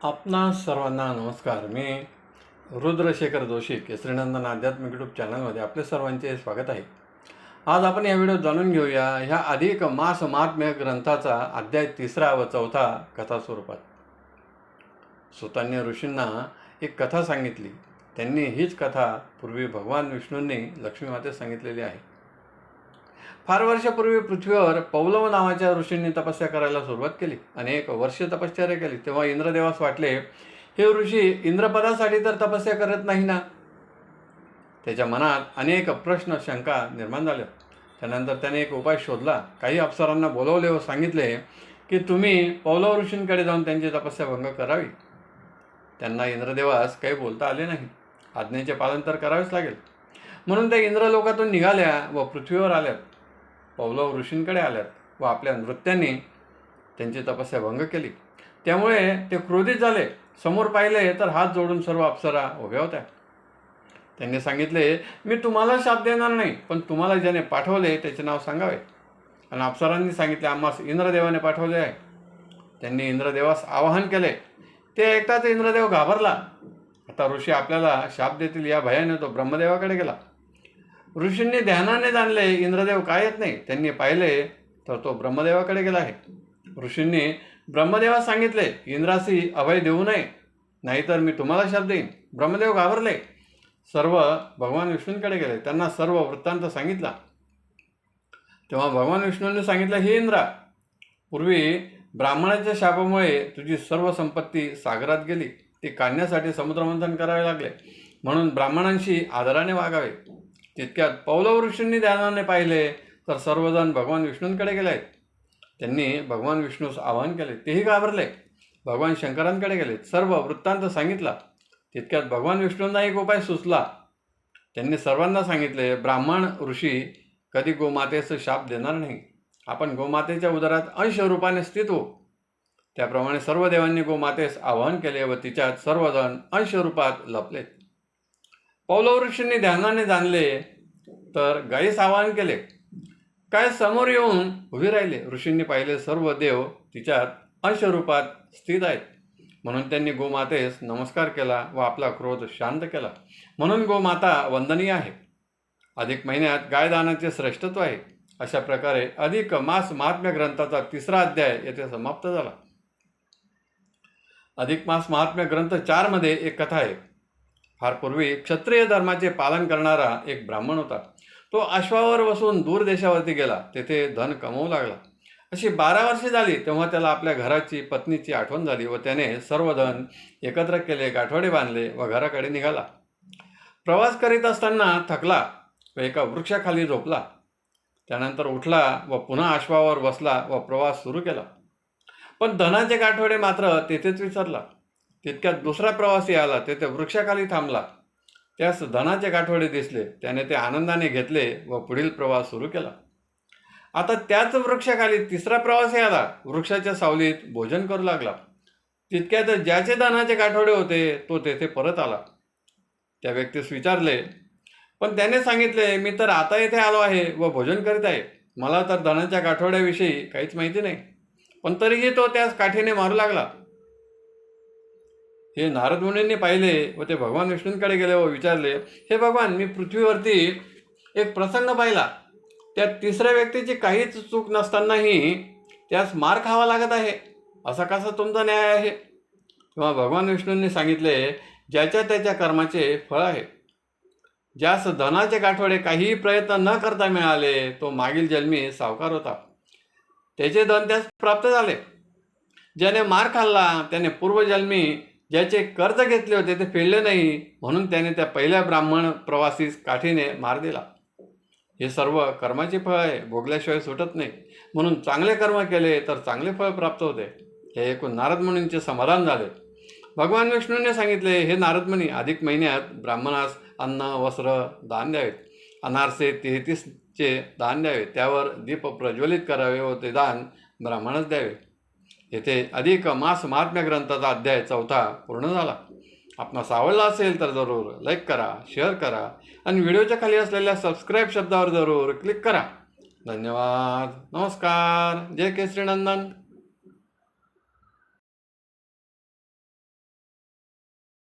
आपणा सर्वांना नमस्कार. मी रुद्रशेखर जोशी केसरीनंदन आध्यात्मिक यूट्यूब चॅनलमध्ये आपले सर्वांचे स्वागत आहे. आज आपण या व्हिडिओत जाणून घेऊया ह्या अधिक मास महात्म्य ग्रंथाचा अध्याय 3 व 4 कथा स्वरूपात. सुतान्य ऋषींना एक कथा सांगितली. त्यांनी हीच कथा पूर्वी भगवान विष्णूंनी लक्ष्मीमातेस सांगितलेली आहे. फार वर्षापूर्वी पृथ्वीवर पौलव नावाच्या ऋषींनी तपस्या करायला सुरुवात केली. अनेक वर्ष तपश्चर्या केली. तेव्हा इंद्रदेवास वाटले, हे ऋषी इंद्रपदासाठी तर तपस्या करत नाही ना. त्याच्या मनात अनेक प्रश्न शंका निर्माण झाल्या. त्यानंतर त्याने एक उपाय शोधला. काही अप्सरांना बोलवले व सांगितले की तुम्ही पौलव ऋषींकडे जाऊन त्यांची तपस्या भंग करावी. त्यांना इंद्रदेवास काही बोलता आले नाही. आज्ञेचे पालन तर करावेच लागेल. म्हणून त्या इंद्रलोकातून निघाल्या व पृथ्वीवर आल्यात. पौलव ऋषींकडे आल्यात व आपल्या नृत्यांनी त्यांची तपस्या भंग केली. त्यामुळे ते क्रोधित झाले. समोर पाहिले तर हात जोडून सर्व अप्सरा उभ्या होत्या. त्यांनी सांगितले, मी तुम्हाला शाप देणार नाही, पण तुम्हाला ज्याने पाठवले त्याचे नाव सांगावे. आणि अप्सरांनी सांगितले, आम्हास इंद्रदेवाने पाठवले आहे. त्यांनी इंद्रदेवास आवाहन केले. ते ऐकताच इंद्रदेव घाबरला. आता ऋषी आपल्याला शाप देतील या भयाने तो ब्रह्मदेवाकडे गेला. ऋषींनी ध्यानाने जाणले इंद्रदेव काय येत नाही. त्यांनी पाहिले तर तो ब्रह्मदेवाकडे गेला आहे. ऋषींनी ब्रह्मदेवास सांगितले, इंद्रासी अभय देऊ नये, नाहीतर मी तुम्हाला शाप देईन. ब्रह्मदेव घाबरले. सर्व भगवान विष्णूंकडे गेले. त्यांना सर्व वृत्तांत सांगितला. तेव्हा भगवान विष्णूंनी सांगितलं, हे इंद्रा, पूर्वी ब्राह्मणाच्या शापामुळे तुझी सर्व संपत्ती सागरात गेली. ती काढण्यासाठी समुद्रमंथन करावे लागले. म्हणून ब्राह्मणांशी आदराने वागावे. तितक्यात पौलव ऋषींनी ध्यानाने पाहिले तर सर्वजण भगवान विष्णूंकडे गेले आहेत. त्यांनी भगवान विष्णूस आवाहन केले. तेही घाबरले. भगवान शंकरांकडे गेले. सर्व वृत्तांत सांगितला. तितक्यात भगवान विष्णूंना एक उपाय सुचला. त्यांनी सर्वांना सांगितले, ब्राह्मण ऋषी कधी गोमातेस शाप देणार नाही. आपण गोमातेच्या उदरात अंश रूपाने स्थित हो. त्याप्रमाणे सर्व देवांनी गोमातेस आवाहन केले व तिच्यात सर्वजण अंश रूपात लपले. पौलव ऋषींनी ध्यानाने जाणले तर गायीस आवाहन केले. काय समोर येऊन उभी राहिले. ऋषींनी पाहिले सर्व देव तिच्यात अंश रूपात स्थित आहेत. म्हणून त्यांनी गोमातेस नमस्कार केला व आपला क्रोध शांत केला. म्हणून गोमाता वंदनीय आहे. अधिक महिन्यात गायदानाचे श्रेष्ठत्व आहे. अशा प्रकारे अधिक मास महात्म्य ग्रंथाचा 3रा अध्याय येथे समाप्त झाला. अधिक मास महात्म्य ग्रंथ 4 मध्ये एक कथा आहे. फार पूर्वी क्षत्रिय धर्माचे पालन करणारा एक ब्राह्मण होता. तो अश्वावर बसून दूर देशावरती गेला. तेथे धन कमवू लागला. अशी 12 वर्षे झाली तेव्हा त्याला आपल्या घराची पत्नीची आठवण झाली व त्याने सर्व धन एकत्र केले, गाठोडे बांधले व घराकडे निघाला. प्रवास करीत असताना थकला व एका वृक्षाखाली झोपला. त्यानंतर उठला व पुन्हा अश्वावर बसला व प्रवास सुरू केला. पण धनाचे गाठोडे मात्र तेथेच विसरला. तितक्यात दुसरा प्रवासी आला. तेथे वृक्षाखाली थांबला. त्यास धनाचे गाठोडे दिसले. त्याने ते आनंदाने घेतले व पुढील प्रवास सुरू केला. आता त्याच वृक्षाखाली 3रा प्रवासी आला. वृक्षाच्या सावलीत भोजन करू लागला. तितक्यात ज्याचे धनाचे गाठोडे होते तो तेथे परत आला. त्या व्यक्तीस विचारले, पण त्याने सांगितले, मी तर आता येथे आलो आहे व भोजन करीत आहे. मला तर धनाच्या गाठोड्याविषयी काहीच माहिती नाही. पण तरीही तो त्यास काठीने मारू लागला. हे नारद मुनींनी पाहिले व ते भगवान विष्णूंकडे गेले व विचारले, हे भगवान, मी पृथ्वीवरती एक प्रसंग पाहिला. त्या 3ऱ्या व्यक्तीची काहीच चूक नसतानाही त्यास मार खावा लागत आहे. असा कसा तुमचा न्याय आहे? तेव्हा भगवान विष्णूंनी सांगितले, ज्याच्या त्याच्या कर्माचे फळ आहे. ज्यास धनाचे गाठोडे काहीही प्रयत्न न करता मिळाले तो मागील जन्मी सावकार होता. त्याचे धन त्यास प्राप्त झाले. ज्याने मार खाल्ला त्याने पूर्वजन्मी ज्याचे कर्ज घेतले होते ते फेडले नाही, म्हणून त्याने त्या पहिल्या ब्राह्मण प्रवासीस काठीने मार दिला. हे सर्व कर्माचे फळ आहे. भोगल्याशिवाय सुटत नाही. म्हणून चांगले कर्म केले तर चांगले फळ प्राप्त होते. हे ऐकून नारद मुनींचे समाधान झाले. भगवान विष्णूंनी सांगितले, हे नारद मुनी, अधिक महिन्यात ब्राह्मणास अन्न वस्त्र दान द्यावेत. अनारसे 33चे दान द्यावे. त्यावर दीप प्रज्वलित करावे व ते दान ब्राह्मणास द्यावे. येथे अधिक मास महात्म्य ग्रंथाचा अध्याय 4 पूर्ण झाला. आपणास आवडला असेल तर जरूर लाईक करा, शेअर करा आणि व्हिडिओच्या खाली असलेल्या सबस्क्राईब शब्दावर जरूर क्लिक करा. धन्यवाद. नमस्कार. जय केसरीनंदन.